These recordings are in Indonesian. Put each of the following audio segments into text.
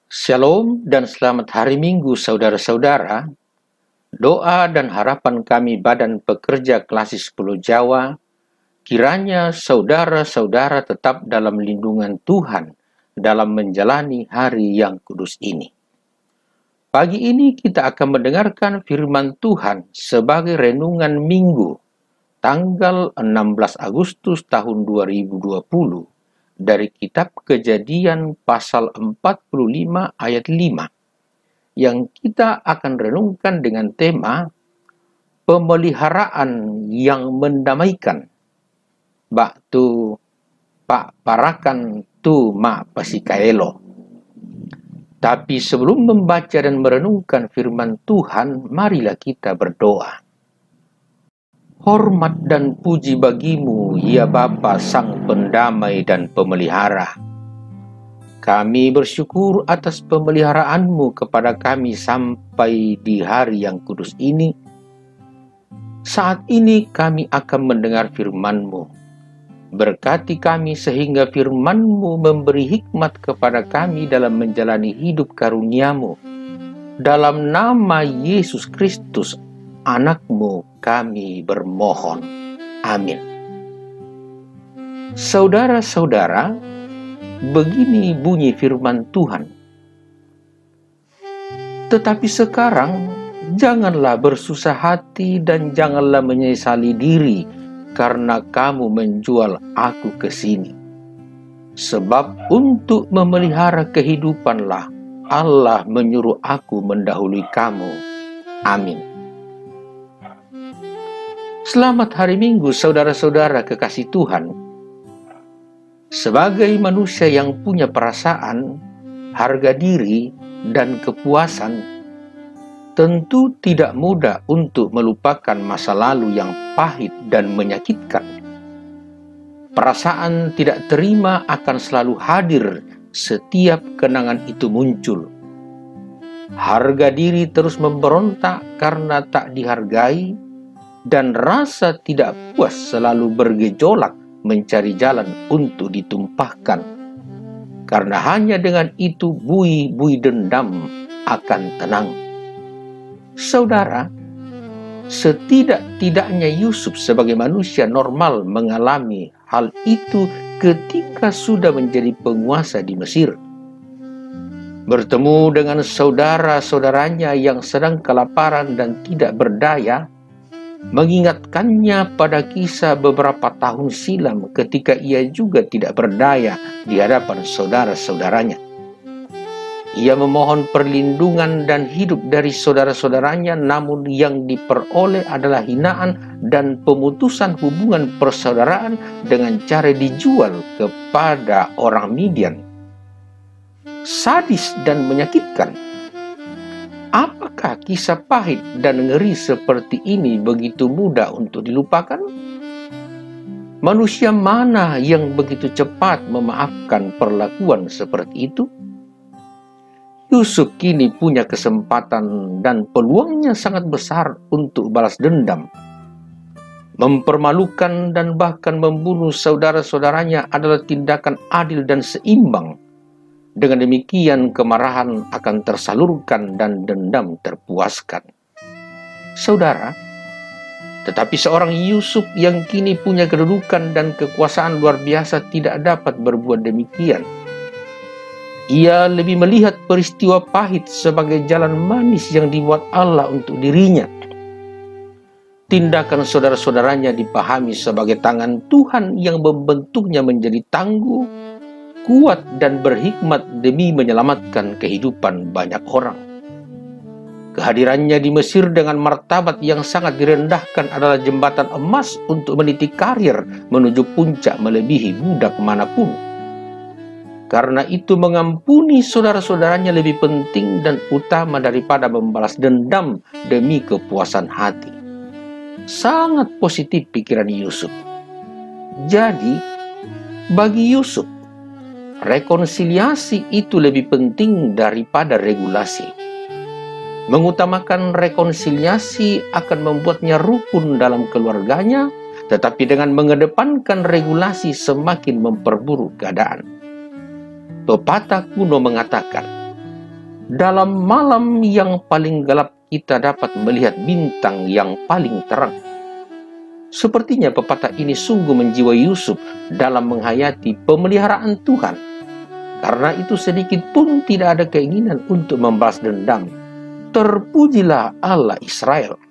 Shalom dan selamat hari Minggu saudara-saudara. Doa dan harapan kami Badan Pekerja Klasis Pulau Jawa, kiranya saudara-saudara tetap dalam lindungan Tuhan dalam menjalani hari yang kudus ini. Pagi ini kita akan mendengarkan firman Tuhan sebagai renungan Minggu, tanggal 16 Agustus tahun 2020. Dari kitab Kejadian pasal 45 ayat 5 yang kita akan renungkan dengan tema pemeliharaan yang mendamaikan. Bak tu pak parakan tu ma pasikaelo. Tapi sebelum membaca dan merenungkan firman Tuhan, marilah kita berdoa. Hormat dan puji bagimu, ya Bapa Sang Pendamai dan Pemelihara. Kami bersyukur atas pemeliharaanmu kepada kami sampai di hari yang kudus ini. Saat ini kami akan mendengar firman-Mu. Berkati kami sehingga firman-Mu memberi hikmat kepada kami dalam menjalani hidup karunia-Mu. Dalam nama Yesus Kristus, Anak-Mu kami bermohon. Amin. Saudara-saudara, begini bunyi firman Tuhan. Tetapi sekarang, janganlah bersusah hati dan janganlah menyesali diri karena kamu menjual aku ke sini. Sebab untuk memelihara kehidupanlah Allah menyuruh aku mendahului kamu. Amin. Selamat hari Minggu saudara-saudara kekasih Tuhan. Sebagai manusia yang punya perasaan, harga diri, dan kepuasan, tentu tidak mudah untuk melupakan masa lalu yang pahit dan menyakitkan. Perasaan tidak terima akan selalu hadir setiap kenangan itu muncul. Harga diri terus memberontak karena tak dihargai, dan rasa tidak puas selalu bergejolak mencari jalan untuk ditumpahkan. Karena hanya dengan itu buih-buih dendam akan tenang. Saudara, setidak-tidaknya Yusuf sebagai manusia normal mengalami hal itu ketika sudah menjadi penguasa di Mesir. Bertemu dengan saudara-saudaranya yang sedang kelaparan dan tidak berdaya, mengingatkannya pada kisah beberapa tahun silam ketika ia juga tidak berdaya di hadapan saudara-saudaranya. Ia memohon perlindungan dan hidup dari saudara-saudaranya, namun yang diperoleh adalah hinaan dan pemutusan hubungan persaudaraan dengan cara dijual kepada orang Midian. Sadis dan menyakitkan. Apakah kisah pahit dan ngeri seperti ini begitu mudah untuk dilupakan? Manusia mana yang begitu cepat memaafkan perlakuan seperti itu? Yusuf kini punya kesempatan dan peluangnya sangat besar untuk balas dendam. Mempermalukan dan bahkan membunuh saudara-saudaranya adalah tindakan adil dan seimbang. Dengan demikian kemarahan akan tersalurkan dan dendam terpuaskan. Saudara, tetapi seorang Yusuf yang kini punya kedudukan dan kekuasaan luar biasa tidak dapat berbuat demikian. Ia lebih melihat peristiwa pahit sebagai jalan manis yang dibuat Allah untuk dirinya. Tindakan saudara-saudaranya dipahami sebagai tangan Tuhan yang membentuknya menjadi tangguh, kuat dan berhikmat demi menyelamatkan kehidupan banyak orang. Kehadirannya di Mesir dengan martabat yang sangat direndahkan adalah jembatan emas untuk meniti karir menuju puncak melebihi budak manapun. Karena itu mengampuni saudara-saudaranya lebih penting dan utama daripada membalas dendam demi kepuasan hati. Sangat positif pikiran Yusuf. Jadi, bagi Yusuf, rekonsiliasi itu lebih penting daripada regulasi. Mengutamakan rekonsiliasi akan membuatnya rukun dalam keluarganya, tetapi dengan mengedepankan regulasi semakin memperburuk keadaan. Pepatah kuno mengatakan, Dalam malam yang paling gelap kita dapat melihat bintang yang paling terang. Sepertinya pepatah ini sungguh menjiwai Yusuf dalam menghayati pemeliharaan Tuhan. Karena itu sedikit pun tidak ada keinginan untuk membalas dendam. Terpujilah Allah Israel.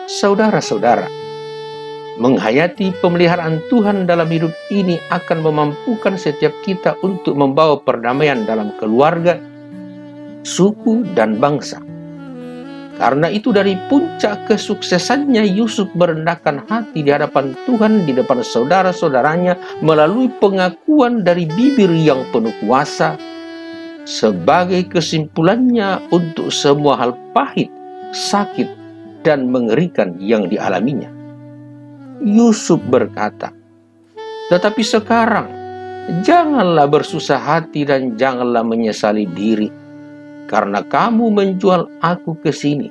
Saudara-saudara, menghayati pemeliharaan Tuhan dalam hidup ini akan memampukan setiap kita untuk membawa perdamaian dalam keluarga, suku, dan bangsa. Karena itu dari puncak kesuksesannya Yusuf merendahkan hati di hadapan Tuhan di depan saudara-saudaranya melalui pengakuan dari bibir yang penuh kuasa. Sebagai kesimpulannya untuk semua hal pahit, sakit, dan mengerikan yang dialaminya, Yusuf berkata, "Tetapi sekarang janganlah bersusah hati dan janganlah menyesali diri, karena kamu menjual aku ke sini.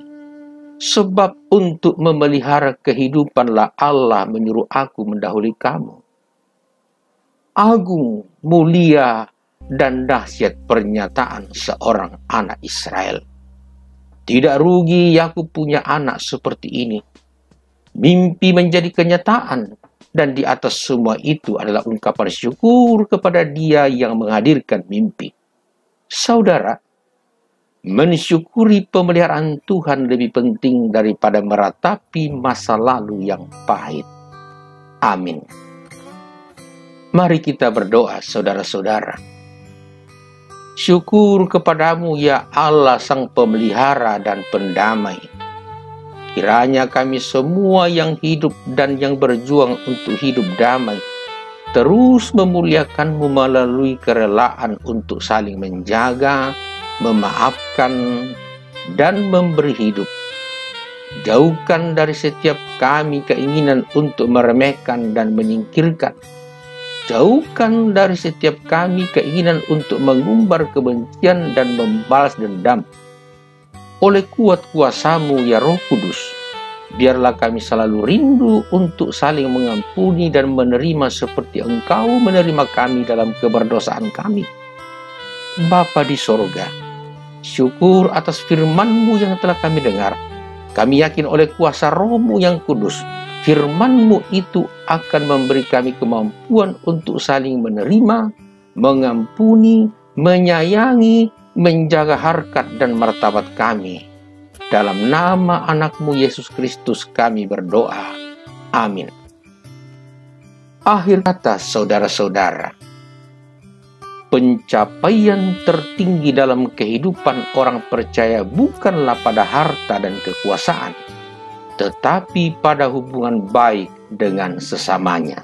Sebab untuk memelihara kehidupanlah Allah menyuruh aku mendahului kamu." Agung, mulia, dan dahsyat pernyataan seorang anak Israel. Tidak rugi Yakub punya anak seperti ini. Mimpi menjadi kenyataan, dan di atas semua itu adalah ungkapan syukur kepada Dia yang menghadirkan mimpi. Saudara, mensyukuri pemeliharaan Tuhan lebih penting daripada meratapi masa lalu yang pahit. Amin. Mari kita berdoa, saudara-saudara. Syukur kepadamu ya Allah Sang Pemelihara dan Pendamai. Kiranya kami semua yang hidup dan yang berjuang untuk hidup damai terus memuliakan-Mu melalui kerelaan untuk saling menjaga, memaafkan, dan memberi hidup. Jauhkan dari setiap kami keinginan untuk meremehkan dan menyingkirkan. Jauhkan dari setiap kami keinginan untuk mengumbar kebencian dan membalas dendam. Oleh kuat kuasa-Mu ya Roh Kudus, biarlah kami selalu rindu untuk saling mengampuni dan menerima seperti Engkau menerima kami dalam keberdosaan kami. Bapa di sorga, syukur atas firman-Mu yang telah kami dengar. Kami yakin oleh kuasa Roh-Mu yang kudus, firman-Mu itu akan memberi kami kemampuan untuk saling menerima, mengampuni, menyayangi, menjaga harkat dan martabat kami. Dalam nama anak-Mu Yesus Kristus kami berdoa. Amin. Akhir kata, saudara-saudara, pencapaian tertinggi dalam kehidupan orang percaya bukanlah pada harta dan kekuasaan, tetapi pada hubungan baik dengan sesamanya.